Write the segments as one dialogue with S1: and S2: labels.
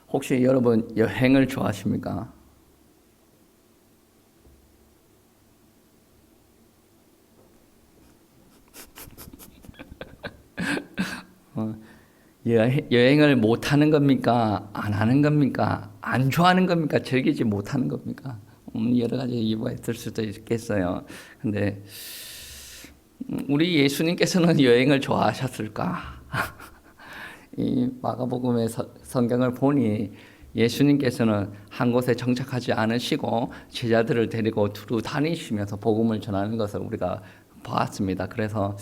S1: 혹시 여러분 여행을 좋아하십니까? 어, 여행을 못 하는 겁니까? 안 하는 겁니까? 안 좋아하는 겁니까? 즐기지 못하는 겁니까? 여러 가지 이유가 있을 수도 있겠어요. 근데 우리 예수님께서는 여행을 좋아하셨을까? 이 마가복음의 성경을 보니 예수님께서는 한 곳에 정착하지 않으시고 제자들을 데리고 두루 다니시면서 복음을 전하는 것을 우리가 보았습니다. 그래서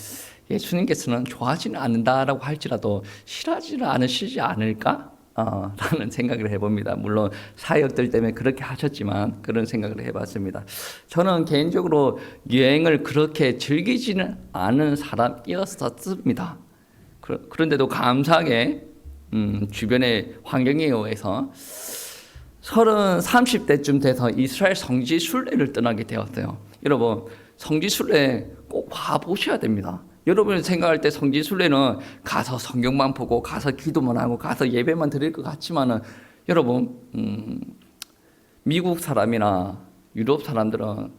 S1: 예수님께서는 좋아하지는 않는다라고 할지라도 싫어하지는 않으시지 않을까? 라는 생각을 해봅니다. 물론 사역들 때문에 그렇게 하셨지만 그런 생각을 해봤습니다. 저는 개인적으로 여행을 그렇게 즐기지는 않은 사람이었습니다. 그런데도 감사하게 주변의 환경에 의해서 30대쯤 돼서 이스라엘 성지 순례를 떠나게 되었어요. 여러분 성지 순례 꼭 봐보셔야 됩니다. 여러분이 생각할 때 성지 순례는 가서 성경만 보고 가서 기도만 하고 가서 예배만 드릴 것 같지만은 여러분 미국 사람이나 유럽 사람들은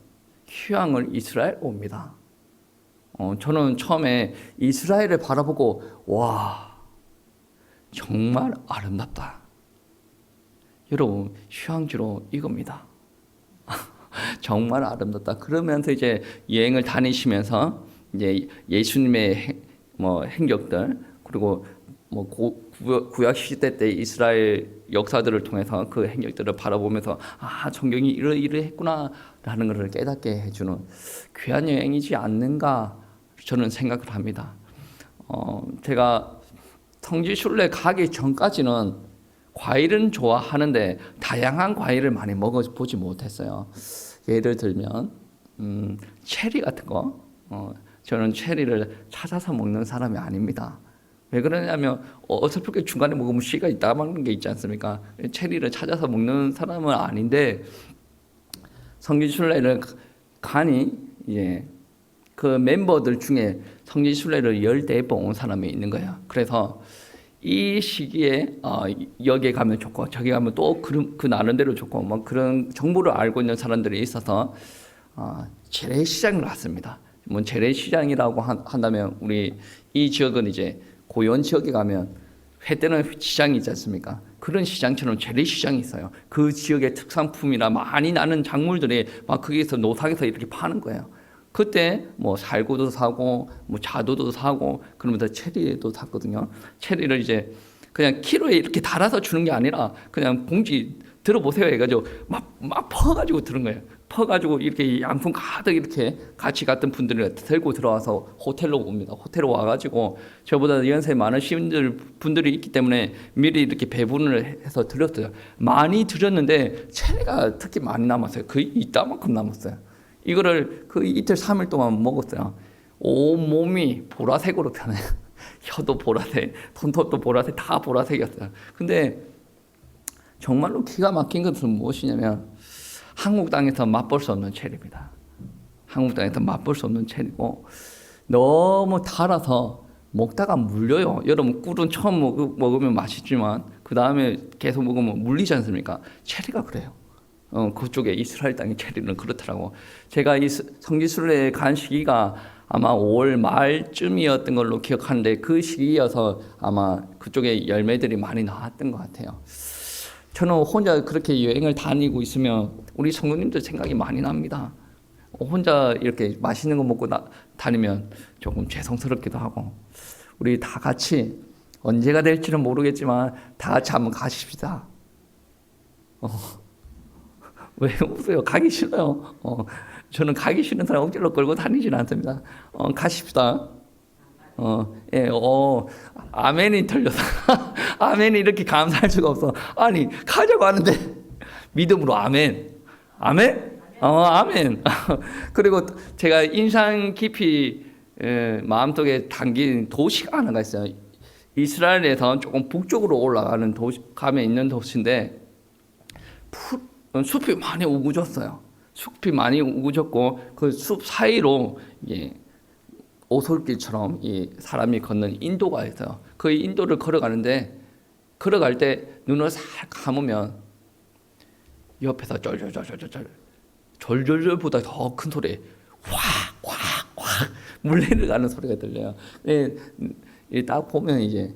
S1: 휴양을 이스라엘 옵니다. 저는 처음에 이스라엘을 바라보고 와 정말 아름답다. 여러분 휴양지로 이겁니다. 정말 아름답다. 그러면서 이제 여행을 다니시면서 이제 예수님의 행적들 그리고 구약 시대 때 이스라엘 역사들을 통해서 그 행적들을 바라보면서 성경이 이러이러했구나라는 것을 깨닫게 해주는 귀한 여행이지 않는가 저는 생각을 합니다. 제가 성지순례 가기 전까지는 과일은 좋아하는데 다양한 과일을 많이 먹어보지 못했어요. 예를 들면 체리 같은 거 저는 체리를 찾아서 먹는 사람이 아닙니다. 왜 그러냐면 어설프게 중간에 먹으면 씨가 있다 말는 게 있지 않습니까? 체리를 찾아서 먹는 사람은 아닌데 성지순례를 가니 그 멤버들 중에 성지순례를 14번 온 사람이 있는 거예요. 그래서 이 시기에 여기에 가면 좋고 저기 가면 또 그 나름대로 좋고 뭐 그런 정보를 알고 있는 사람들이 있어서 재래시장을 왔습니다. 뭐 재래시장이라고 한다면 우리 이 지역은 이제 고원 지역에 가면 회 뜨는 시장이 있지 않습니까? 그런 시장처럼 재래시장이 있어요. 그 지역의 특산품이나 많이 나는 작물들이 막 거기서 노상에서 이렇게 파는 거예요. 그때 뭐 살구도 사고 뭐 자두도 사고 그러면서 체리도 샀거든요. 체리를 이제 그냥 키로에 이렇게 달아서 주는 게 아니라 그냥 봉지 들어보세요 해가지고 막 퍼가지고 들은 거예요. 퍼가지고 이렇게 양손 가득 이렇게 같이 갔던 분들이 들고 들어와서 호텔로 옵니다. 호텔로 와가지고 저보다 연세 많으신 분들이 있기 때문에 미리 이렇게 배분을 해서 드렸어요. 많이 드렸는데 체리가 특히 많이 남았어요. 거의 이따만큼 남았어요. 이거를 그 이틀 3일 동안 먹었어요. 온 몸이 보라색으로 변해요. 혀도 보라색, 손톱도 보라색, 다 보라색이었어요. 근데 정말로 기가 막힌 것은 무엇이냐면 한국 땅에서 맛볼 수 없는 체리입니다. 한국 땅에서 맛볼 수 없는 체리고 너무 달아서 먹다가 물려요. 여러분 꿀은 처음 먹으면 맛있지만 그 다음에 계속 먹으면 물리지 않습니까? 체리가 그래요. 그쪽에 이스라엘 땅의 체리는 그렇더라고. 제가 이 성지순례에 간 시기가 아마 5월 말쯤이었던 걸로 기억하는데 그 시기여서 아마 그쪽에 열매들이 많이 나왔던 것 같아요. 저는 혼자 그렇게 여행을 다니고 있으면 우리 성도님들 생각이 많이 납니다. 혼자 이렇게 맛있는 거 먹고 다니면 조금 죄송스럽기도 하고 우리 다 같이 언제가 될지는 모르겠지만 다 같이 한번 가십시다. 왜 웃어요? 가기 싫어요. 저는 가기 싫은 사람 억지로 끌고 다니지는 않습니다. 가십시다. 아멘이 틀려서. 아멘이 이렇게 감사할 수가 없어. 아니, 가자고 하는데, 믿음으로 아멘. 아멘? 아멘. 그리고 제가 인상 깊이 마음속에 담긴 도시가 하나가 있어요. 이스라엘에서 조금 북쪽으로 올라가는 가면 있는 도시인데, 숲이 많이 우거졌어요. 숲이 많이 우거졌고 그 숲 사이로 오솔길처럼 사람이 걷는 인도가 있어요. 그 인도를 걸어가는데 걸어갈 때 눈을 싹 감으면 옆에서 졸졸졸보다 더 큰 소리 확확확 물 내려가는 소리가 들려요. 딱 보면 이제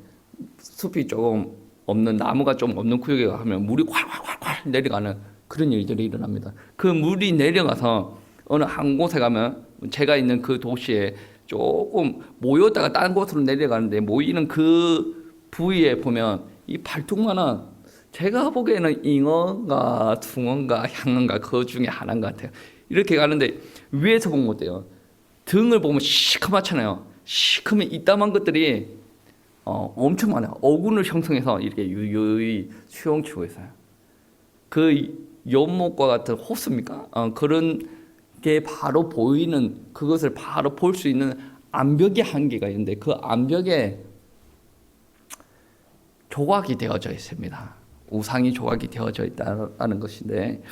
S1: 숲이 조금 없는, 나무가 좀 없는 구역에 가면 물이 콸콸콸콸 내려가는 그런 일들이 일어납니다. 그 물이 내려가서 어느 한 곳에 가면, 제가 있는 그 도시에 조금 모였다가 다른 곳으로 내려가는데, 모이는 그 부위에 보면 이 발톱만한, 제가 보기에는 잉어인가 숭어인가 향어인가 그 중에 하나인 것 같아요. 이렇게 가는데 위에서 보면 어때요? 등을 보면 시커멓잖아요. 시커먼 이따만 것들이 엄청 많아요. 어군을 형성해서 이렇게 유유히 수용치고 있어요. 그 연못과 같은 호수입니까? 그런 게 바로 보이는, 그것을 바로 볼 수 있는 암벽의 한계가 있는데, 그 암벽에 조각이 되어져 있습니다. 우상이 조각이 되어져 있다는 것인데,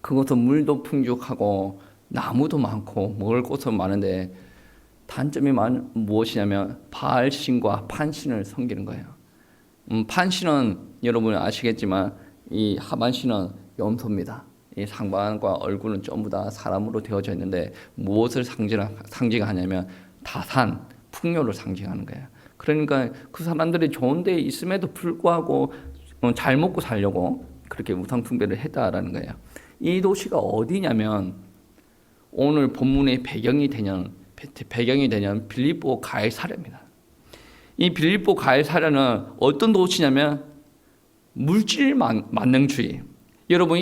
S1: 그것은 물도 풍족하고 나무도 많고 먹을 곳은 많은데, 단점이 무엇이냐면 바알신과 판신을 섬기는 거예요. 판신은 여러분 아시겠지만 이 하반신은 염소입니다. 이 상반과 얼굴은 전부 다 사람으로 되어져 있는데, 무엇을 상징하냐면 다산, 풍요를 상징하는 거예요. 그러니까 그 사람들이 좋은 데에 있음에도 불구하고 잘 먹고 살려고 그렇게 우상 숭배를 했다라는 거예요. 이 도시가 어디냐면, 오늘 본문의 배경이 되는 빌립보 가이사랴입니다. 이 빌립보 가이사랴는 어떤 도시냐면 물질 만능주의. 여러분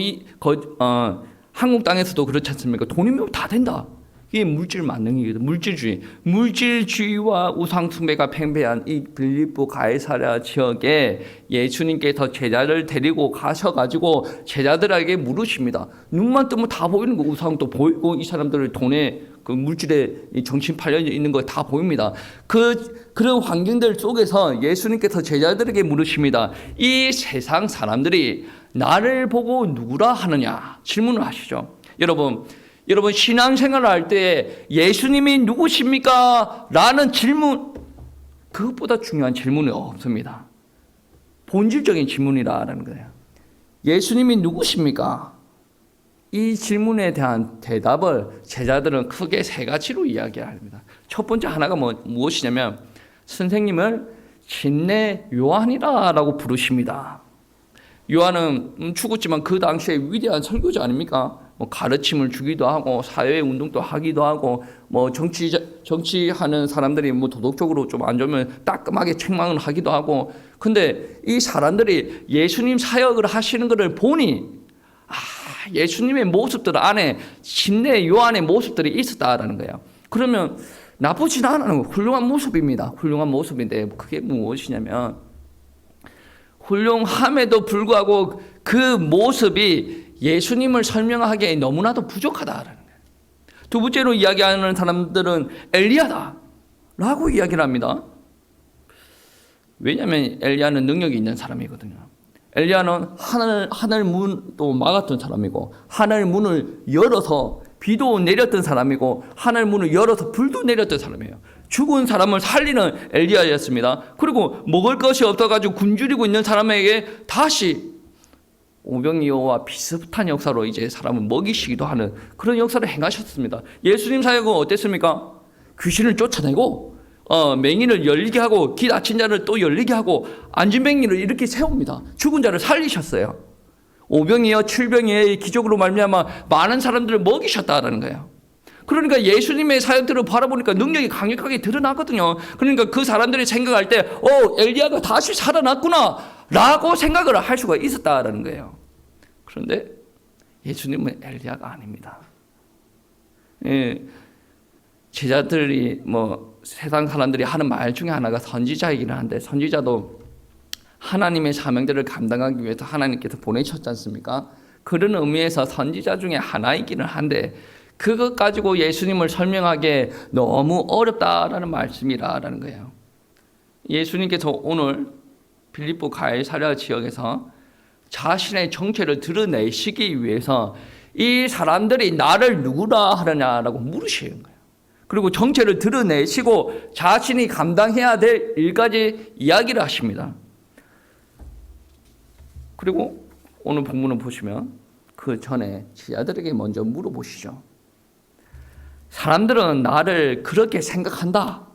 S1: 한국 땅에서도 그렇지 않습니까? 돈이면 다 된다. 이게 물질 만능이거든. 물질주의. 물질주의와 우상 숭배가 팽배한 이 빌립보 가이사랴 지역에 예수님께서 제자를 데리고 가셔가지고 제자들에게 물으십니다. 눈만 뜨면 다 보이는 거, 우상도 보이고 이 사람들의 돈에 그 물질에 정신 팔려 있는 거 다 보입니다. 그런 환경들 속에서 예수님께서 제자들에게 물으십니다. 이 세상 사람들이 나를 보고 누구라 하느냐 질문을 하시죠. 여러분 신앙생활을 할 때 예수님이 누구십니까? 라는 질문, 그것보다 중요한 질문이 없습니다. 본질적인 질문이라는 거예요. 예수님이 누구십니까? 이 질문에 대한 대답을 제자들은 크게 세 가지로 이야기합니다. 첫 번째 하나가 무엇이냐면, 선생님을 진례 요한이라고 부르십니다. 요한은 죽었지만 그 당시에 위대한 설교자 아닙니까? 가르침을 주기도 하고 사회 운동도 하기도 하고 정치하는 사람들이 도덕적으로 좀 안 좋으면 따끔하게 책망을 하기도 하고. 근데 이 사람들이 예수님 사역을 하시는 것을 보니 예수님의 모습들 안에 진례 요한의 모습들이 있었다라는 거예요. 그러면 나쁘진 않은 훌륭한 모습입니다. 훌륭한 모습인데 그게 무엇이냐면, 훌륭함에도 불구하고 그 모습이 예수님을 설명하기에 너무나도 부족하다라는 거예요. 두 번째로 이야기하는 사람들은 엘리야다라고 이야기를 합니다. 왜냐하면 엘리야는 능력이 있는 사람이거든요. 엘리야는 하늘 문도 막았던 사람이고, 하늘 문을 열어서 비도 내렸던 사람이고, 하늘 문을 열어서 불도 내렸던 사람이에요. 죽은 사람을 살리는 엘리야였습니다. 그리고 먹을 것이 없어가지고 굶주리고 있는 사람에게 다시 오병이어와 비슷한 역사로 이제 사람을 먹이시기도 하는 그런 역사를 행하셨습니다. 예수님 사역은 어땠습니까? 귀신을 쫓아내고 맹인을 열리게 하고, 기 다친 자를 또 열리게 하고, 앉은 맹인을 이렇게 세웁니다. 죽은 자를 살리셨어요. 오병이어 칠병이의 기적으로 말미암아 많은 사람들을 먹이셨다라는 거예요. 그러니까 예수님의 사역들을 바라보니까 능력이 강력하게 드러나거든요. 그러니까 그 사람들이 생각할 때 엘리야가 다시 살아났구나 라고 생각을 할 수가 있었다라는 거예요. 그런데 예수님은 엘리야가 아닙니다. 제자들이 세상 사람들이 하는 말 중에 하나가 선지자이긴 한데, 선지자도 하나님의 사명들을 감당하기 위해서 하나님께서 보내셨지 않습니까? 그런 의미에서 선지자 중에 하나이기는 한데, 그것 가지고 예수님을 설명하기에 너무 어렵다라는 말씀이라는 거예요. 예수님께서 오늘 빌립보 가이사랴 지역에서 자신의 정체를 드러내시기 위해서 이 사람들이 나를 누구라 하느냐라고 물으시는 거예요. 그리고 정체를 드러내시고 자신이 감당해야 될 일까지 이야기를 하십니다. 그리고 오늘 본문을 보시면 그 전에 제자들에게 먼저 물어보시죠. 사람들은 나를 그렇게 생각한다.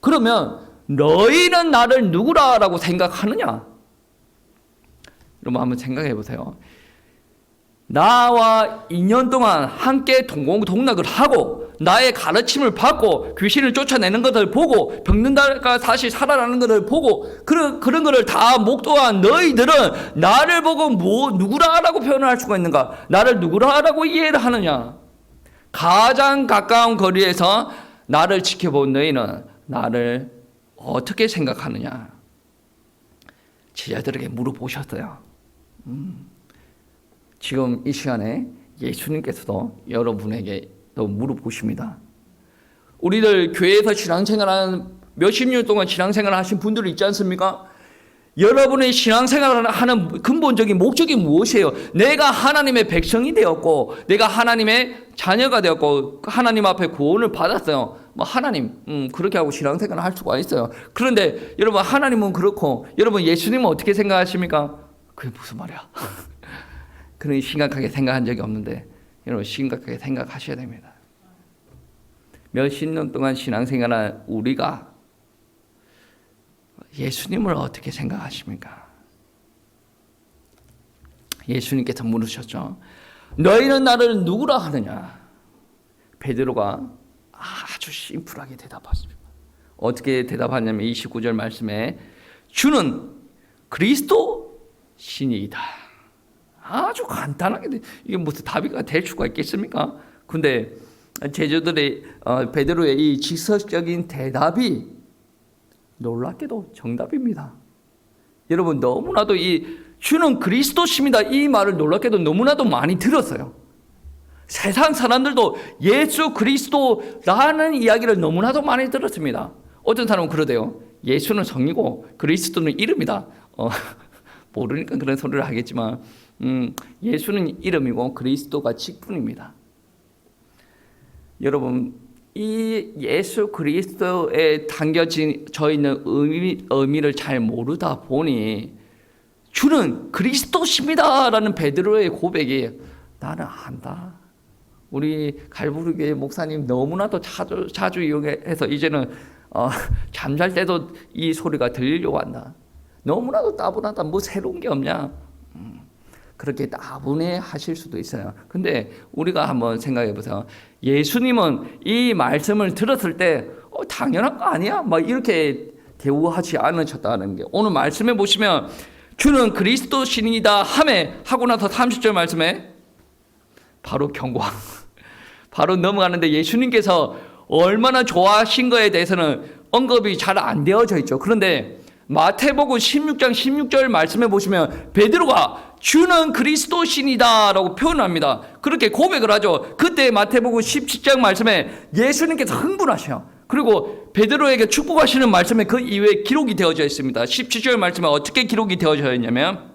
S1: 그러면 너희는 나를 누구라고 생각하느냐? 여러분 한번 생각해 보세요. 나와 2년 동안 함께 동공동락을 하고 나의 가르침을 받고 귀신을 쫓아내는 것을 보고 병든다가 다시 살아나는 것을 보고 그런 것을 다 목도한 너희들은 나를 보고 누구라고 표현을 할 수가 있는가? 나를 누구라고 이해를 하느냐? 가장 가까운 거리에서 나를 지켜본 너희는 나를 어떻게 생각하느냐? 제자들에게 물어보셨어요. 지금 이 시간에 예수님께서도 여러분에게 또 물어보십니다. 우리들 교회에서 신앙생활하는 몇십 년 동안 신앙생활을 하신 분들이 있지 않습니까? 여러분의 신앙생활을 하는 근본적인 목적이 무엇이에요? 내가 하나님의 백성이 되었고 내가 하나님의 자녀가 되었고 하나님 앞에 구원을 받았어요. 하나님 그렇게 하고 신앙생활을 할 수가 있어요. 그런데 여러분 하나님은 그렇고 여러분 예수님은 어떻게 생각하십니까? 그게 무슨 말이야? 그런 심각하게 생각한 적이 없는데 여러분 심각하게 생각하셔야 됩니다. 몇십 년 동안 신앙생활한 우리가 예수님을 어떻게 생각하십니까? 예수님께서 물으셨죠. 너희는 나를 누구라 하느냐? 베드로가 아주 심플하게 대답하십니다. 어떻게 대답하냐면 29절 말씀에 주는 그리스도 신이다. 아주 간단하게 이게 무슨 답이 될 수가 있겠습니까? 근데 제자들의 베드로의 이 직설적인 대답이 놀랍게도 정답입니다. 여러분 너무나도 이 주는 그리스도십니다 이 말을 놀랍게도 너무나도 많이 들었어요. 세상 사람들도 예수 그리스도라는 이야기를 너무나도 많이 들었습니다. 어떤 사람은 그러대요. 예수는 성이고 그리스도는 이름이다. 모르니까 그런 소리를 하겠지만 예수는 이름이고 그리스도가 직분입니다. 여러분 이 예수 그리스도에 담겨져 있는 의미를 잘 모르다 보니 주는 그리스도십니다라는 베드로의 고백이 나는 안다. 우리 갈보리교회 목사님 너무나도 자주 이용해서 이제는 잠잘 때도 이 소리가 들리려고 한다. 너무나도 따분하다. 뭐 새로운 게 없냐? 그렇게 따분해 하실 수도 있어요. 근데 우리가 한번 생각해 보세요. 예수님은 이 말씀을 들었을 때 당연한 거 아니야? 막 이렇게 대우하지 않으셨다는 게 오늘 말씀해 보시면 주는 그리스도 신이다 하고 나서 30절 말씀에 바로 경고한 바로 넘어가는데 예수님께서 얼마나 좋아하신 거에 대해서는 언급이 잘 안 되어져 있죠. 그런데 마태복음 16장 16절 말씀해 보시면 베드로가 주는 그리스도신이다 라고 표현합니다. 그렇게 고백을 하죠. 그때 마태복음 17장 말씀에 예수님께서 흥분하셔요. 그리고 베드로에게 축복하시는 말씀에 그 이후에 기록이 되어져 있습니다. 17절 말씀에 어떻게 기록이 되어져 있냐면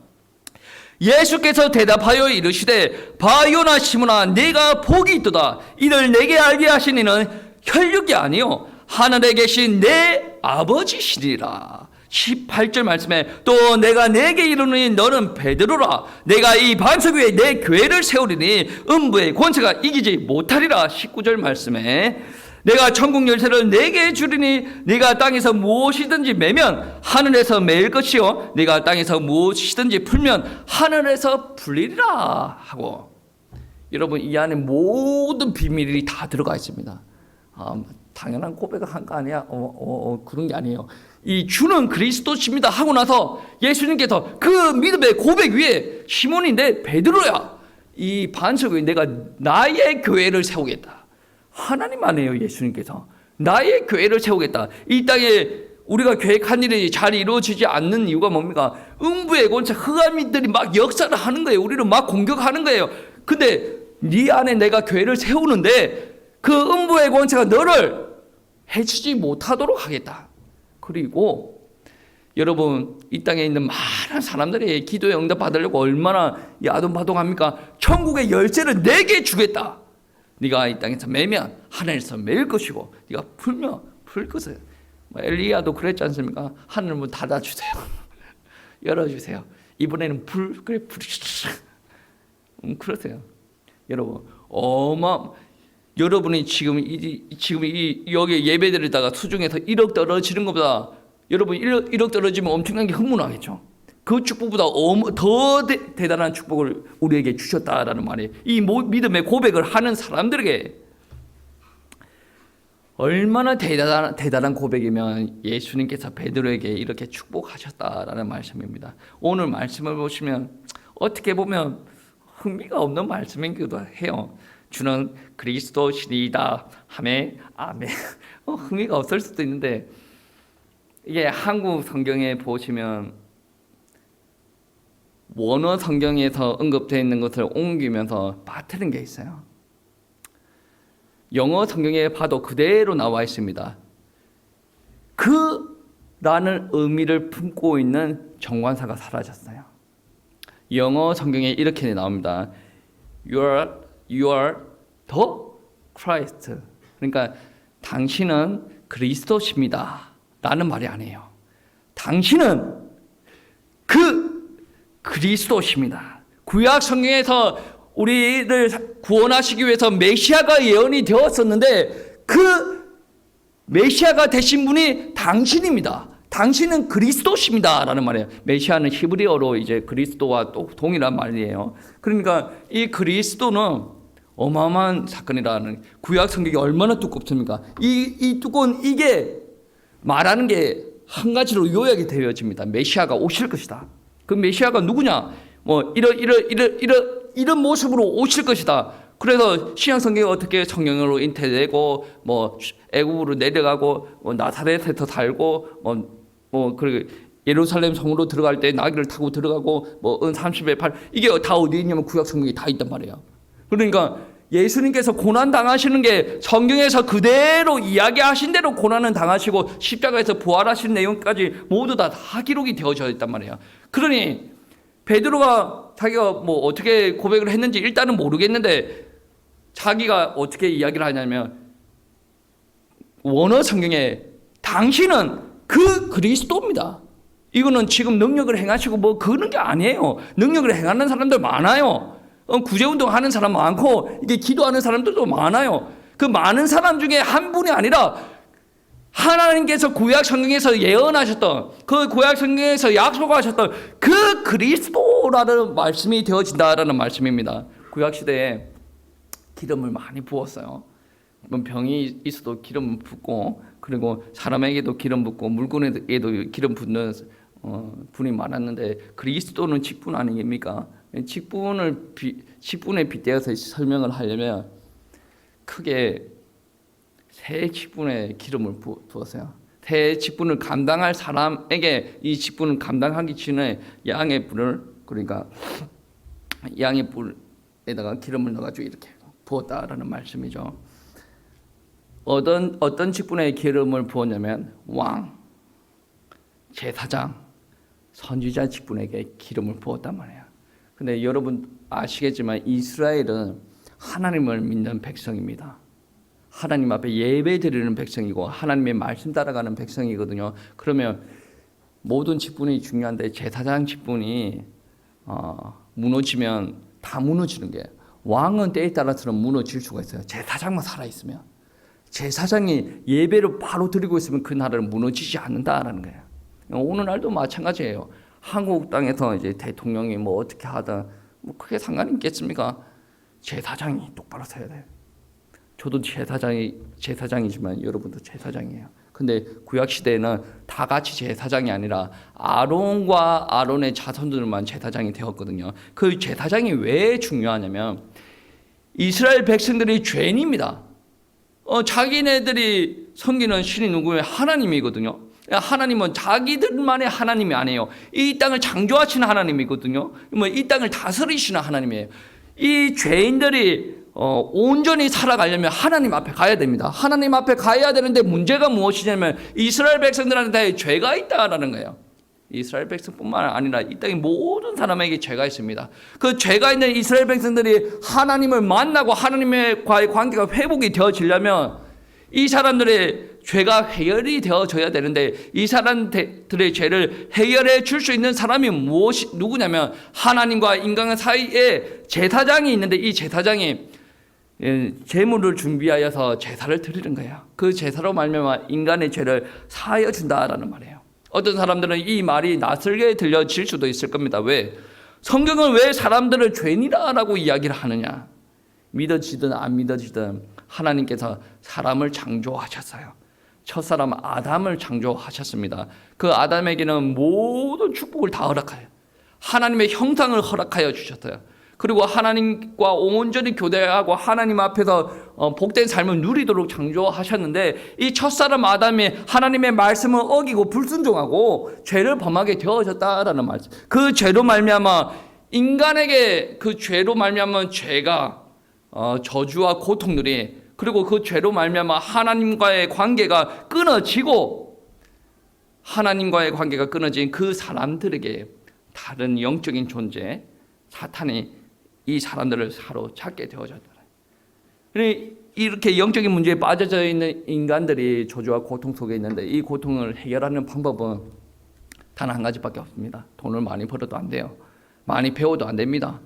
S1: 예수께서 대답하여 이르시되 바요나 시몬아 네가 복이 있도다. 이를 내게 알게 하신 이는 혈육이 아니요 하늘에 계신 내 아버지시리라. 18절 말씀에 또 내가 내게 이르노니 너는 베드로라. 내가 이 반석 위에 내 교회를 세우리니 음부의 권세가 이기지 못하리라. 19절 말씀에 내가 천국 열쇠를 내게 주리니 네가 땅에서 무엇이든지 매면 하늘에서 매일 것이요 네가 땅에서 무엇이든지 풀면 하늘에서 풀리리라 하고 여러분 이 안에 모든 비밀이 다 들어가 있습니다. 당연한 고백을 한 거 아니야? 그런 게 아니에요. 이 주는 그리스도십니다 하고 나서 예수님께서 그 믿음의 고백 위에 시몬인데 베드로야 이 반석 위에 내가 나의 교회를 세우겠다. 하나님 안에요. 예수님께서 나의 교회를 세우겠다. 이 땅에 우리가 계획한 일이 잘 이루어지지 않는 이유가 뭡니까? 음부의 권세 흑암인들이 막 역사를 하는 거예요. 우리를 막 공격하는 거예요. 근데 네 안에 내가 교회를 세우는데 그 음부의 권세가 너를 해치지 못하도록 하겠다. 그리고 여러분 이 땅에 있는 많은 사람들이 기도에 응답 받으려고 얼마나 야동바동합니까? 천국의 열쇠를 내게 주겠다. 네가 이 땅에서 매면 하늘에서 매일 것이고 네가 풀면 풀 것을. 엘리야도 그랬지 않습니까? 하늘 문 닫아주세요. 열어주세요. 이번에는 불, 그래, 불. 그러세요. 여러분, 여러분이 지금 여기 예배드리다가 수중에서 1억 떨어지는 것보다 여러분 1억 떨어지면 엄청난 게 흥분하겠죠. 그 축복보다 더 대단한 축복을 우리에게 주셨다라는 말이에요. 이 믿음의 고백을 하는 사람들에게 얼마나 대단한 고백이면 예수님께서 베드로에게 이렇게 축복하셨다라는 말씀입니다. 오늘 말씀을 보시면 어떻게 보면 흥미가 없는 말씀이기도 해요. 주는 그리스도시리이다 하매 아멘. 흥미가 없을 수도 있는데 이게 한국 성경에 보시면 원어 성경에서 언급되어 있는 것을 옮기면서 빠뜨린 게 있어요. 영어 성경에 봐도 그대로 나와 있습니다. 라는 의미를 품고 있는 정관사가 사라졌어요. 영어 성경에 이렇게 나옵니다. You are the Christ. 그러니까 당신은 그리스도십니다. 라는 말이 아니에요. 당신은 그리스도십니다. 구약 성경에서 우리를 구원하시기 위해서 메시아가 예언이 되었었는데 그 메시아가 되신 분이 당신입니다. 당신은 그리스도십니다. 라는 말이에요. 메시아는 히브리어로 이제 그리스도와 또 동일한 말이에요. 그러니까 이 그리스도는 어마어마한 사건이라는, 구약 성경이 얼마나 두껍습니까? 이 두꺼운 이게 말하는 게 한 가지로 요약이 되어집니다. 메시아가 오실 것이다. 그 메시아가 누구냐? 이런 모습으로 오실 것이다. 그래서 신약 성경이 어떻게 성령으로 잉태되고 애굽으로 내려가고 나사렛에서 살고 그리고 예루살렘 성으로 들어갈 때 나귀를 타고 들어가고 30의 8 이게 다 어디 있냐면 구약 성경에 다 있단 말이에요. 그러니까 예수님께서 고난 당하시는 게 성경에서 그대로 이야기하신 대로 고난은 당하시고 십자가에서 부활하신 내용까지 모두 다 기록이 되어져 있단 말이에요. 그러니 베드로가 자기가 어떻게 고백을 했는지 일단은 모르겠는데 자기가 어떻게 이야기를 하냐면 원어 성경에 당신은 그리스도입니다. 이거는 지금 능력을 행하시고 그런 게 아니에요. 능력을 행하는 사람들 많아요. 구제운동 하는 사람 많고 이게 기도하는 사람들도 많아요. 그 많은 사람 중에 한 분이 아니라 하나님께서 구약 성경에서 예언하셨던, 그 구약 성경에서 약속하셨던 그 그리스도라는 말씀이 되어진다라는 말씀입니다. 구약 시대에 기름을 많이 부었어요. 병이 있어도 기름 붓고, 그리고 사람에게도 기름 붓고 물건에도 기름 붓는 분이 많았는데 그리스도는 직분 아닙니까? 직분에 빗대어서 설명을 하려면 크게 세 직분의 기름을 부었어요. 세 직분을 감당할 사람에게 이 직분을 감당하기 전에 양의 불을, 그러니까 양의 불에다가 기름을 넣어가지고 이렇게 부었다라는 말씀이죠. 어떤 직분의 기름을 부었냐면 왕, 제사장, 선지자 직분에게 기름을 부었단 말이에요. 근데 여러분 아시겠지만 이스라엘은 하나님을 믿는 백성입니다. 하나님 앞에 예배 드리는 백성이고 하나님의 말씀 따라가는 백성이거든요. 그러면 모든 직분이 중요한데 제사장 직분이 무너지면 다 무너지는 게, 왕은 때에 따라서는 무너질 수가 있어요. 제사장만 살아있으면, 제사장이 예배를 바로 드리고 있으면 그 나라는 무너지지 않는다라는 거예요. 오늘날도 마찬가지예요. 한국 땅에서 이제 대통령이 어떻게 하다 크게 상관이 있겠습니까? 제사장이 똑바로 서야 돼요. 저도 제사장이지만 여러분도 제사장이에요. 근데 구약 시대에는 다 같이 제사장이 아니라 아론과 아론의 자손들만 제사장이 되었거든요. 그 제사장이 왜 중요하냐면 이스라엘 백성들이 죄인입니다. 자기네들이 섬기는 신이 누구예요? 하나님이거든요. 하나님은 자기들만의 하나님이 아니에요. 이 땅을 창조하시는 하나님이거든요. 이 땅을 다스리시는 하나님이에요. 이 죄인들이 온전히 살아가려면 하나님 앞에 가야 됩니다. 하나님 앞에 가야 되는데 문제가 무엇이냐면 이스라엘 백성들한테 죄가 있다라는 거예요. 이스라엘 백성뿐만 아니라 이 땅의 모든 사람에게 죄가 있습니다. 그 죄가 있는 이스라엘 백성들이 하나님을 만나고 하나님과의 관계가 회복이 되어지려면 이 사람들의 죄가 해결이 되어져야 되는데 이 사람들의 죄를 해결해 줄 수 있는 사람이 누구냐면 하나님과 인간 사이에 제사장이 있는데 이 제사장이 제물을 준비하여서 제사를 드리는 거예요. 그 제사로 말미암아 인간의 죄를 사하여 준다라는 말이에요. 어떤 사람들은 이 말이 낯설게 들려질 수도 있을 겁니다. 왜? 성경은 왜 사람들을 죄인이라고 이야기를 하느냐? 믿어지든 안 믿어지든 하나님께서 사람을 창조하셨어요. 첫사람 아담을 창조하셨습니다. 그 아담에게는 모든 축복을 다 허락하여 하나님의 형상을 허락하여 주셨어요. 그리고 하나님과 온전히 교대하고 하나님 앞에서 복된 삶을 누리도록 창조하셨는데 이 첫사람 아담이 하나님의 말씀을 어기고 불순종하고 죄를 범하게 되어졌다라는 말씀. 그 죄로 말미암아 인간에게 그 죄로 말미암아 죄가 저주와 고통들이 그리고 그 죄로 말미암아 하나님과의 관계가 끊어지고 하나님과의 관계가 끊어진 그 사람들에게 다른 영적인 존재 사탄이 이 사람들을 사로잡게 되어졌다. 이렇게 영적인 문제에 빠져져 있는 인간들이 저주와 고통 속에 있는데 이 고통을 해결하는 방법은 단 한 가지밖에 없습니다. 돈을 많이 벌어도 안 돼요. 많이 배워도 안 됩니다.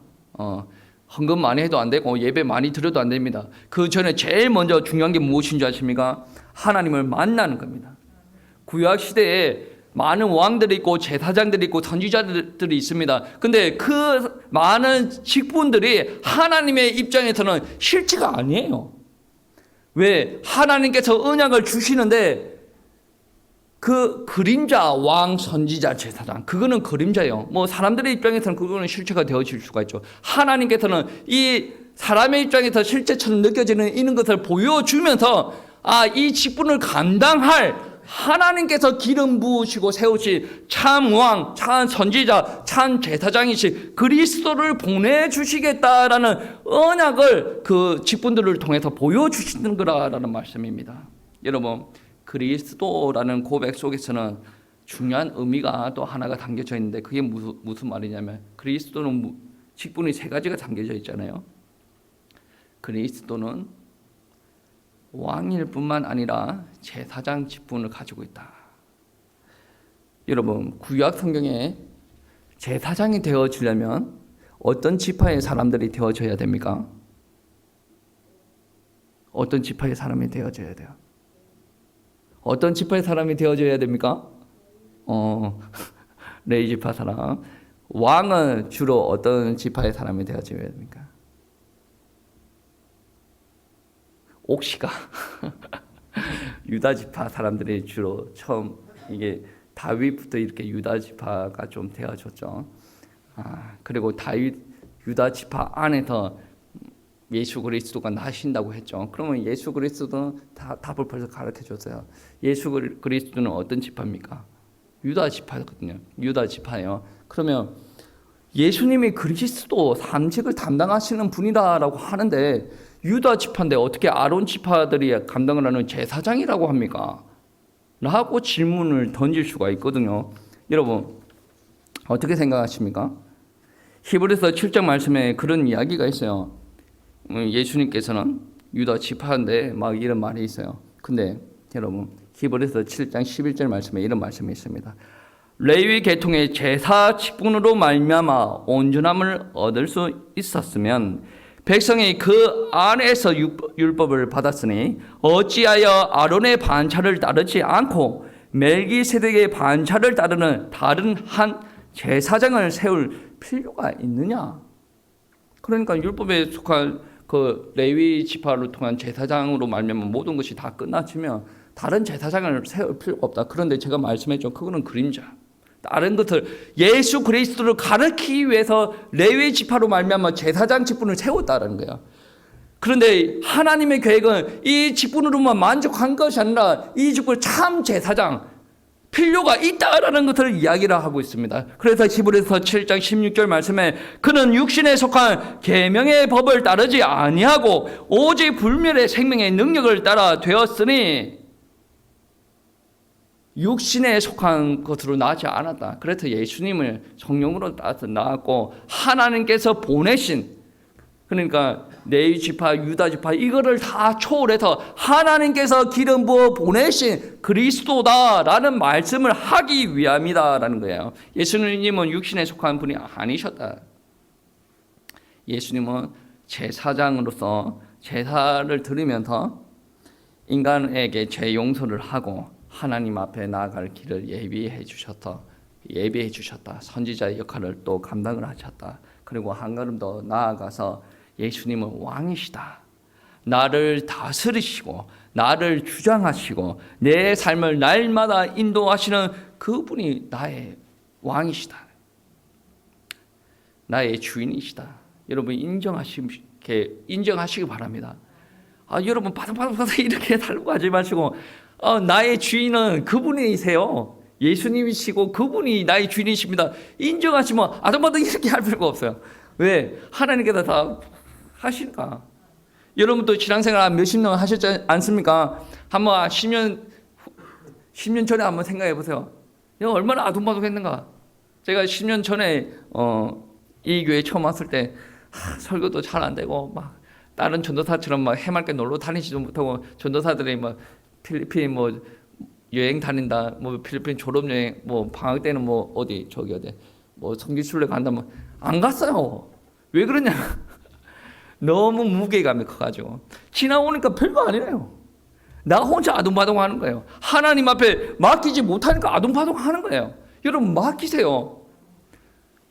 S1: 헌금 많이 해도 안 되고 예배 많이 드려도 안 됩니다. 그 전에 제일 먼저 중요한 게 무엇인 줄 아십니까? 하나님을 만나는 겁니다. 구약 시대에 많은 왕들이 있고 제사장들이 있고 선지자들이 있습니다. 근데 그 많은 직분들이 하나님의 입장에서는 실체가 아니에요. 왜? 하나님께서 언약을 주시는데 그 그림자, 왕, 선지자, 제사장 그거는 그림자예요. 뭐 사람들의 입장에서는 그거는 실체가 되어질 수가 있죠. 하나님께서는 이 사람의 입장에서 실체처럼 느껴지는 이런 것을 보여주면서 이 직분을 감당할 하나님께서 기름 부으시고 세우신 참 왕, 참 선지자, 참 제사장이신 그리스도를 보내주시겠다라는 언약을 그 직분들을 통해서 보여주시는 거라는 말씀입니다. 여러분, 그리스도라는 고백 속에서는 중요한 의미가 또 하나가 담겨져 있는데 그게 무슨 말이냐면 그리스도는 직분이 세 가지가 담겨져 있잖아요. 그리스도는 왕일 뿐만 아니라 제사장 직분을 가지고 있다. 여러분, 구약 성경에 제사장이 되어지려면 어떤 지파의 사람들이 되어져야 됩니까? 어떤 지파의 사람이 되어져야 돼요? 어떤 지파의 사람이 되어져야 됩니까? 레위 지파 사람. 왕은 주로 어떤 지파의 사람이 되어져야 됩니까? 옥시가 유다 지파 사람들이 주로 처음 이게 다윗부터 이렇게 유다 지파가 좀 되어졌죠. 그리고 다윗 유다 지파 안에서 예수 그리스도가 나신다고 했죠. 그러면 예수 그리스도는 답을 벌써 가르쳐 줬어요. 예수 그리스도는 어떤 지파입니까? 유다 지파거든요. 유다 지파예요. 그러면 예수님이 그리스도 삼직을 담당하시는 분이다라고 하는데 유다 지파인데 어떻게 아론 지파들이 감당을 하는 제사장이라고 합니까? 라고 질문을 던질 수가 있거든요. 여러분 어떻게 생각하십니까? 히브리서 7장 말씀에 그런 이야기가 있어요. 예수님께서는 유다 지파인데 막 이런 말이 있어요. 근데 여러분 히브리서 7장 11절 말씀에 이런 말씀이 있습니다. 레위 계통의 제사 직분으로 말미암아 온전함을 얻을 수 있었으면 백성이 그 안에서 율법을 받았으니 어찌하여 아론의 반차를 따르지 않고 멜기세덱의 반차를 따르는 다른 한 제사장을 세울 필요가 있느냐? 그러니까 율법에 속한 그 레위 지파를 통한 제사장으로 말미암아 모든 것이 다 끝나치면 다른 제사장을 세울 필요가 없다. 그런데 제가 말씀했죠. 그거는 그림자. 다른 것을 예수 그리스도를 가르치기 위해서 레위 지파로 말미암아 제사장 직분을 세웠다는 거예요. 그런데 하나님의 계획은 이 직분으로만 만족한 것이 아니라 이 직분을 참 제사장 필요가 있다라는 것을 이야기를 하고 있습니다. 그래서 히브리서 7장 16절 말씀에 그는 육신에 속한 계명의 법을 따르지 아니하고 오직 불멸의 생명의 능력을 따라 되었으니 육신에 속한 것으로 나지 않았다. 그래서 예수님을 성령으로 따서 낳았고 하나님께서 보내신 그러니까 레위 지파, 유다 지파 이거를 다 초월해서 하나님께서 기름 부어 보내신 그리스도다라는 말씀을 하기 위함이다라는 거예요. 예수님은 육신에 속한 분이 아니셨다. 예수님은 제사장으로서 제사를 드리면서 인간에게 죄 용서를 하고 하나님 앞에 나아갈 길을 예비해 주셨다. 선지자의 역할을 또 감당을 하셨다. 그리고 한 걸음 더 나아가서 예수님은 왕이시다. 나를 다스리시고 나를 주장하시고 내 삶을 날마다 인도하시는 그분이 나의 왕이시다. 나의 주인이시다. 여러분 인정하시기 바랍니다. 여러분 바삭바삭 이렇게 살고 하지 마시고 나의 주인은 그분이세요. 예수님이시고 그분이 나의 주인이십니다. 인정하시면 아동바동 이렇게 할 필요가 없어요. 왜? 하나님께서 다 하시니까. 여러분도 신앙생활 몇십 년 하셨지 않습니까? 한번 10년 전에 한번 생각해 보세요. 얼마나 아동바동했는가. 제가 10년 전에 이 교회 처음 왔을 때 설교도 잘 안 되고 막 다른 전도사처럼 막 해맑게 놀러 다니지도 못하고 전도사들이 막 필리핀 뭐 여행 다닌다, 뭐 필리핀 졸업 여행, 뭐 방학 때는 뭐 어디 뭐 성지순례 간다면 안 갔어요. 왜 그러냐? 너무 무게감이 커가지고 지나오니까 별거 아니래요. 나 혼자 아둥바둥하는 거예요. 하나님 앞에 맡기지 못하니까 아둥바둥하는 거예요. 여러분 맡기세요.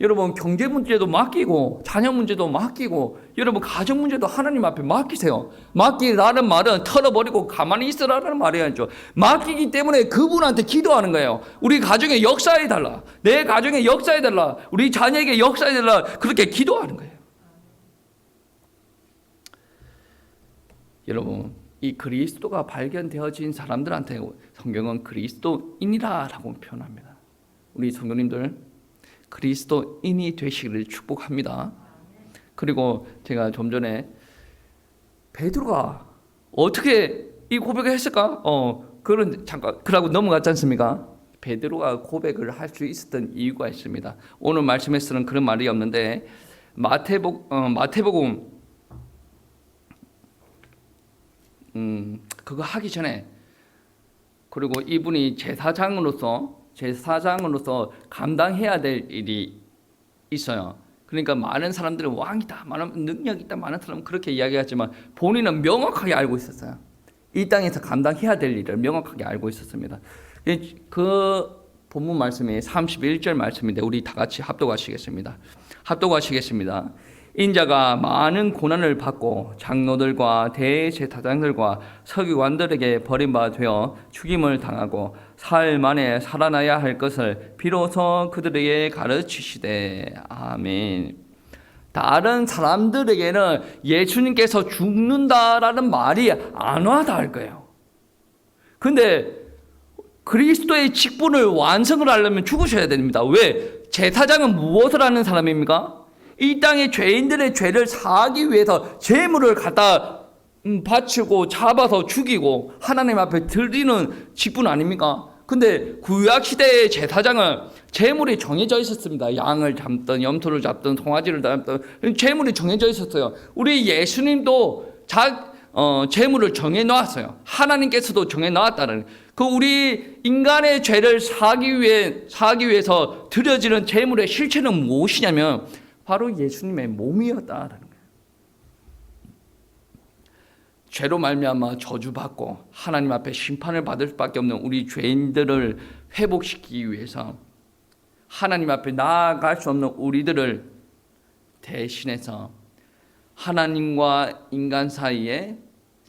S1: 여러분 경제 문제도 맡기고 자녀 문제도 맡기고 여러분 가정 문제도 하나님 앞에 맡기세요. 맡기라는 말은 털어버리고 가만히 있으라는 말이야죠. 맡기기 때문에 그분한테 기도하는 거예요. 우리 가정에 역사해달라. 내 가정에 역사해달라. 우리 자녀에게 역사해달라. 그렇게 기도하는 거예요. 여러분 이 그리스도가 발견되어진 사람들한테 성경은 그리스도인이라고 표현합니다. 우리 성도님들 그리스도인이 되시기를 축복합니다. 그리고 제가 좀 전에 베드로가 어떻게 이 고백을 했을까? 그런 잠깐 그러고 넘어갔지 않습니까? 베드로가 고백을 할 수 있었던 이유가 있습니다. 오늘 말씀에서는 그런 말이 없는데 마태복음 그거 하기 전에 그리고 이분이 제사장으로서 감당해야 될 일이 있어요. 그러니까 많은 사람들은 왕이다, 많은 능력이 있다, 많은 사람은 그렇게 이야기하지만 본인은 명확하게 알고 있었어요. 이 땅에서 감당해야 될 일을 명확하게 알고 있었습니다. 그 본문 말씀이 31절 말씀인데 우리 다 같이 합독하시겠습니다. 인자가 많은 고난을 받고 장로들과 대제사장들과 서기관들에게 버림받아 죽임을 당하고 사흘 만에 살아나야 할 것을 비로소 그들에게 가르치시되 아멘. 다른 사람들에게는 예수님께서 죽는다라는 말이 안 와닿을 거예요. 근데 그리스도의 직분을 완성을 하려면 죽으셔야 됩니다. 왜? 제사장은 무엇을 하는 사람입니까? 이 땅의 죄인들의 죄를 사하기 위해서 제물을 갖다 바치고 잡아서 죽이고 하나님 앞에 드리는 직분 아닙니까? 근데 구약 시대의 제사장은 제물이 정해져 있었습니다. 양을 잡든 염소를 잡든 송아지를 잡든 제물이 정해져 있었어요. 우리 예수님도 제물을 정해 놓았어요. 하나님께서도 정해 놓았다는 그 우리 인간의 죄를 사하기 위해서 드려지는 제물의 실체는 무엇이냐면 바로 예수님의 몸이었다라는 거예요. 죄로 말미암아 저주받고 하나님 앞에 심판을 받을 수밖에 없는 우리 죄인들을 회복시키기 위해서 하나님 앞에 나아갈 수 없는 우리들을 대신해서 하나님과 인간 사이에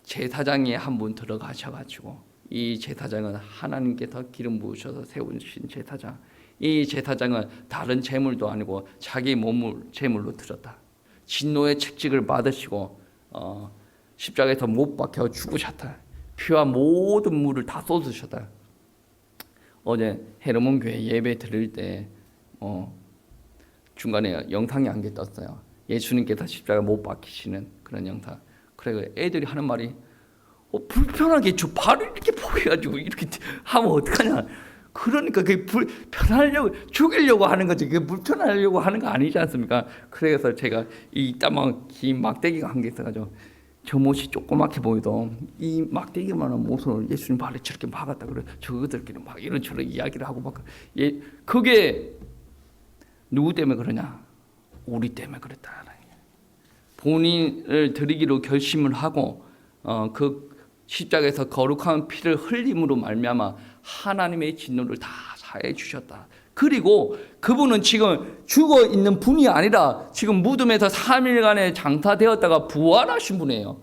S1: 제사장이 한 분 들어가셔가지고 이 제사장은 하나님께서 기름 부으셔서 세우신 제사장. 이 제사장은 다른 제물도 아니고 자기 몸을 제물로 드렸다. 진노의 책직을 받으시고 십자가에서 못 박혀 죽으셨다. 피와 모든 물을 다 쏟으셨다. 어제 헤르몬 교회 예배 드릴 때 중간에 영상이 한 개 떴어요. 예수님께서 십자가 못 박히시는 그런 영상. 그래 애들이 하는 말이 불편하게 저 발을 이렇게 포개가지고 이렇게 하면 어떡하냐. 그러니까 그게 불편하려고 죽이려고 하는 거지. 그게 불편하려고 하는 거 아니지 않습니까? 그래서 제가 이 따만 긴 막대기가 한 개 있어가지고 저 못이 조그맣게 보여도 이 막대기만한 못으로 예수님 발에 저렇게 박았다 그래. 저들끼리 막 이런저런 이야기를 하고 막 그게 누구 때문에 그러냐? 우리 때문에 그랬다. 본인을 드리기로 결심을 하고 그 십자가에서 거룩한 피를 흘림으로 말미암아 하나님의 진노를 다 사해 주셨다. 그리고 그분은 지금 죽어 있는 분이 아니라 지금 무덤에서 3일간의 장사되었다가 부활하신 분이에요.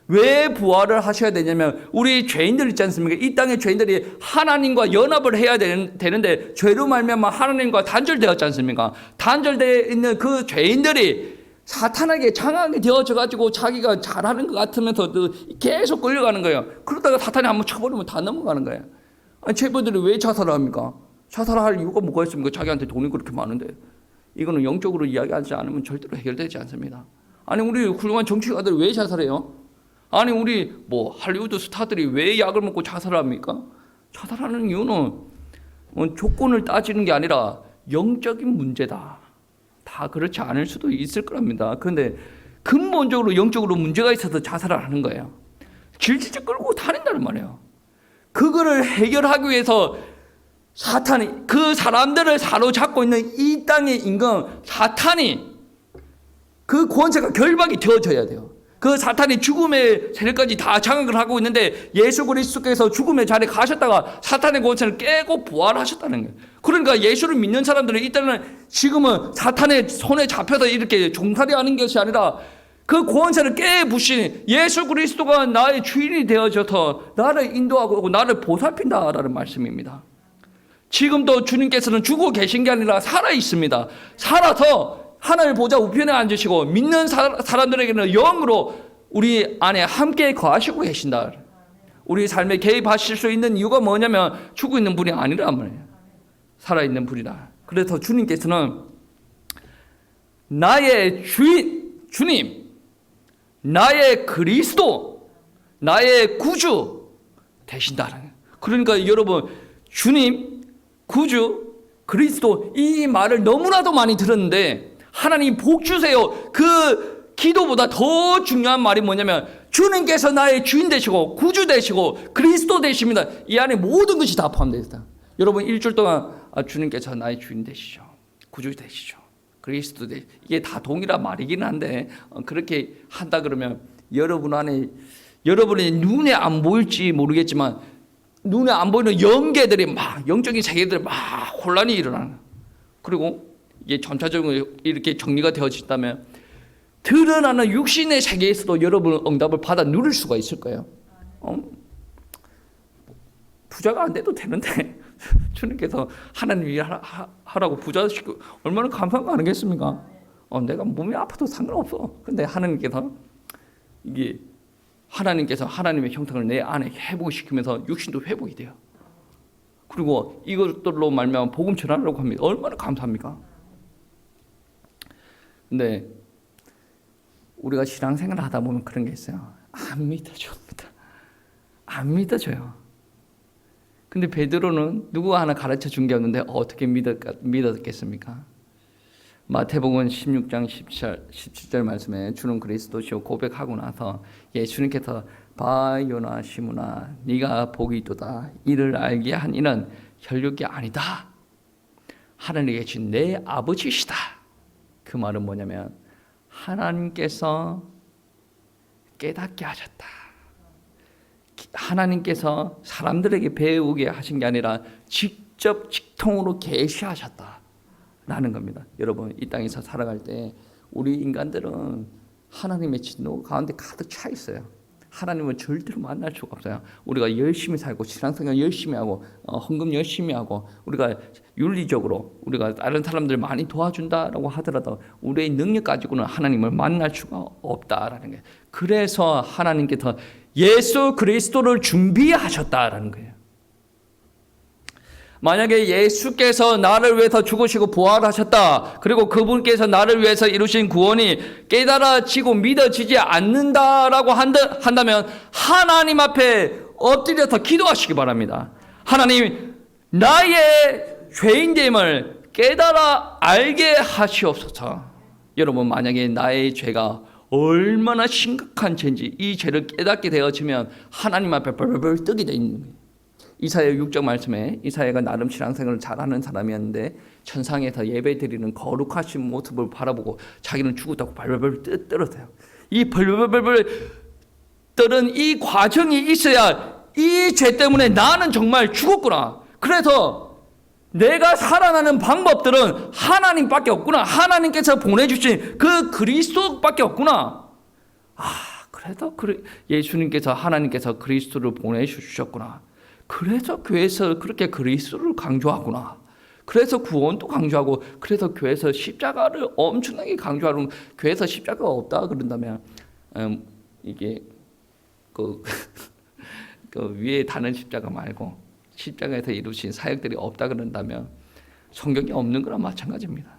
S1: 왜 부활을 하셔야 되냐면 우리 죄인들 있지 않습니까? 이 땅의 죄인들이 하나님과 연합을 해야 되는데 죄로 말미암아 하나님과 단절되었지 않습니까? 단절되어 있는 그 죄인들이 사탄에게 장악이 되어져 가지고 자기가 잘하는 것 같으면서 계속 끌려가는 거예요. 그러다가 사탄이 한번 쳐버리면 다 넘어가는 거예요. 아니, 죄인들이 왜 자살을 합니까? 자살할 이유가 뭐가 있습니까? 자기한테 돈이 그렇게 많은데. 이거는 영적으로 이야기하지 않으면 절대로 해결되지 않습니다. 아니, 우리 훌륭한 정치가들이 왜 자살해요? 아니, 우리 할리우드 스타들이 왜 약을 먹고 자살을 합니까? 자살하는 이유는 조건을 따지는 게 아니라 영적인 문제다. 다 그렇지 않을 수도 있을 거랍니다. 그런데 근본적으로 영적으로 문제가 있어서 자살을 하는 거예요. 질질 끌고 다닌다는 말이에요. 그거를 해결하기 위해서 사탄이 그 사람들을 사로잡고 있는 이 땅의 임금 사탄이 그 권세가 결박이 되어져야 돼요. 그 사탄이 죽음의 세력까지 다 장악을 하고 있는데 예수 그리스도께서 죽음의 자리에 가셨다가 사탄의 권세를 깨고 부활하셨다는 거예요. 그러니까 예수를 믿는 사람들은 이때는 지금은 사탄의 손에 잡혀서 이렇게 종살이하는 것이 아니라 그 권세를 깨부신 예수 그리스도가 나의 주인이 되어져서 나를 인도하고 나를 보살핀다라는 말씀입니다. 지금도 주님께서는 죽어 계신 게 아니라 살아 있습니다. 살아서 하늘 보좌 우편에 앉으시고 믿는 사람들에게는 영으로 우리 안에 함께 거하시고 계신다. 우리 삶에 개입하실 수 있는 이유가 뭐냐면 죽어 있는 분이 아니란 말이에요. 살아있는 분이다. 그래서 주님께서는 나의 주님, 나의 그리스도, 나의 구주 되신다는 거예요. 그러니까 여러분, 주님, 구주, 그리스도 이 말을 너무나도 많이 들었는데 하나님 복 주세요. 그 기도보다 더 중요한 말이 뭐냐면 주님께서 나의 주인 되시고 구주 되시고 그리스도 되십니다. 이 안에 모든 것이 다 포함되어 있다. 여러분 일주일 동안 주님께서 나의 주인 되시죠. 구주 되시죠. 그리스도 되시죠. 이게 다 동일한 말이긴 한데 그렇게 한다 그러면 여러분 안에 여러분의 눈에 안 보일지 모르겠지만 눈에 안 보이는 영계들이 막 영적인 세계들이 막 혼란이 일어나는. 그리고 이게 점차적으로 이렇게 정리가 되어진다면 드러나는 육신의 세계에서도 여러분은 응답을 받아 누릴 수가 있을 거예요. 부자가 안 돼도 되는데 주님께서 하나님이 하라고 부자 시키고 얼마나 감사한 거 아니겠습니까? 내가 몸이 아파도 상관없어. 근데 하나님께서 이게 하나님의 형상을 내 안에 회복시키면서 육신도 회복이 돼요. 그리고 이것들로 말미암아 복음 전하려고 합니다. 얼마나 감사합니까? 근데 우리가 신앙생활을 하다 보면 그런 게 있어요. 안 믿어줍니다. 안 믿어줘요. 근데 베드로는 누구 하나 가르쳐 준 게 없는데 어떻게 믿었겠습니까? 마태복음 16장 17절 말씀에 주는 그리스도시요 고백하고 나서 예수님께서 바 요나 시므나 네가 복이 있도다. 이를 알게 한 이는 혈육이 아니다. 하늘에 계신 내 아버지시다. 그 말은 뭐냐면 하나님께서 깨닫게 하셨다. 하나님께서 사람들에게 배우게 하신 게 아니라 직접 직통으로 계시하셨다 라는 겁니다. 여러분 이 땅에서 살아갈 때 우리 인간들은 하나님의 진노 가운데 가득 차 있어요. 하나님은 절대로 만날 수가 없어요. 우리가 열심히 살고 신앙생활 열심히 하고 헌금 열심히 하고 우리가 윤리적으로 우리가 다른 사람들 많이 도와준다라고 하더라도 우리의 능력 가지고는 하나님을 만날 수가 없다라는 거예요. 그래서 하나님께서 예수 그리스도를 준비하셨다라는 거예요. 만약에 예수께서 나를 위해서 죽으시고 부활하셨다. 그리고 그분께서 나를 위해서 이루신 구원이 깨달아지고 믿어지지 않는다라고 한다면 하나님 앞에 엎드려서 기도하시기 바랍니다. 하나님, 나의 죄인됨을 깨달아 알게 하시옵소서. 여러분, 만약에 나의 죄가 얼마나 심각한 죄인지 이 죄를 깨닫게 되어지면 하나님 앞에 벌벌 뜨게 돼 있는 거예요. 이사야 6장 말씀에 이사야가 나름 신앙생활을 잘하는 사람이었는데 천상에서 예배드리는 거룩하신 모습을 바라보고 자기는 죽었다고 벌벌 떨었어요. 이 벌벌 떨은 이 과정이 있어야 이 죄 때문에 나는 정말 죽었구나. 그래서 내가 살아나는 방법들은 하나님밖에 없구나. 하나님께서 보내주신 그 그리스도밖에 없구나. 그래서 예수님께서 하나님께서 그리스도를 보내주셨구나. 그래서 교회에서 그렇게 그리스도를 강조하구나. 그래서 구원도 강조하고, 그래서 교회에서 십자가를 엄청나게 강조하는, 교회에서 십자가가 없다 그런다면 이게 그 위에 다는 십자가 말고 십자가에서 이루신 사역들이 없다 그런다면 성경이 없는 거랑 마찬가지입니다.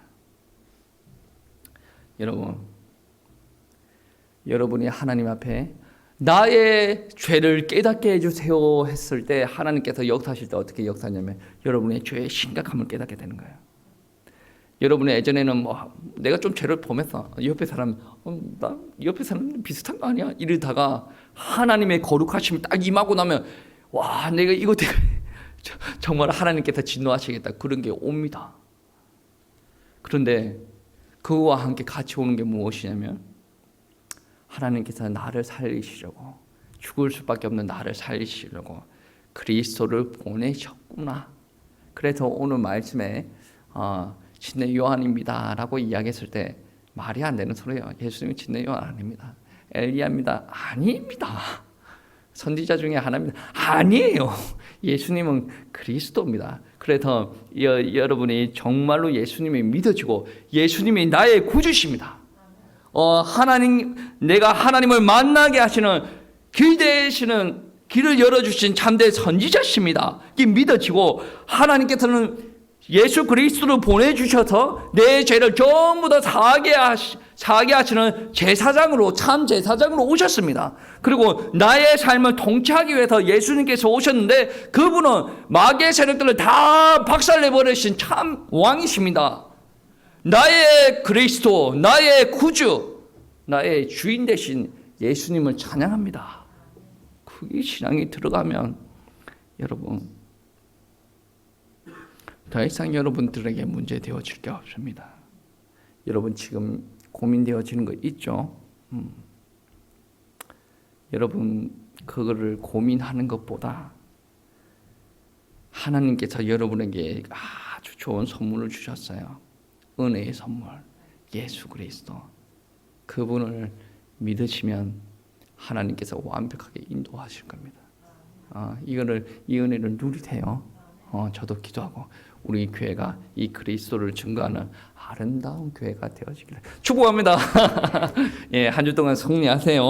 S1: 여러분이 하나님 앞에 나의 죄를 깨닫게 해주세요 했을 때 하나님께서 역사하실 때 어떻게 역사하냐면 여러분의 죄의 심각함을 깨닫게 되는 거예요. 여러분의 예전에는 내가 좀 죄를 범했어. 옆에 사람 비슷한 거 아니야? 이러다가 하나님의 거룩하심이 딱 임하고 나면 와, 내가 이거 정말 하나님께서 진노하시겠다. 그런 게 옵니다. 그런데 그거와 함께 같이 오는 게 무엇이냐면 하나님께서 나를 살리시려고, 죽을 수밖에 없는 나를 살리시려고 그리스도를 보내셨구나. 그래서 오늘 말씀에 진내 요한입니다 라고 이야기했을 때 말이 안 되는 소리예요. 예수님이 진내 요한 아닙니다. 엘리야입니다. 아닙니다. 선지자 중에 하나입니다. 아니에요. 예수님은 그리스도입니다. 그래서 여러분이 정말로 예수님이 믿어지고 예수님이 나의 구주십니다. 내가 하나님을 만나게 하시는 길 되시는 길을 열어주신 참된 선지자십니다. 이게 믿어지고 하나님께서는 예수 그리스도를 보내주셔서 내 죄를 전부 다 사하게 하시는 제사장으로, 참 제사장으로 오셨습니다. 그리고 나의 삶을 통치하기 위해서 예수님께서 오셨는데 그분은 마귀의 세력들을 다 박살내버리신 참 왕이십니다. 나의 그리스도, 나의 구주, 나의 주인 되신 예수님을 찬양합니다. 그게 신앙이 들어가면 여러분 더 이상 여러분들에게 문제 되어질 게 없습니다. 여러분 지금 고민되어지는 거 있죠? 여러분 그거를 고민하는 것보다 하나님께서 여러분에게 아주 좋은 선물을 주셨어요. 은혜의 선물, 예수 그리스도. 그분을 믿으시면 하나님께서 완벽하게 인도하실 겁니다. 이 은혜를 누리세요. 저도 기도하고 우리 교회가 이 그리스도를 증거하는 아름다운 교회가 되어지기를 축복합니다. 예, 한 주 동안 승리하세요.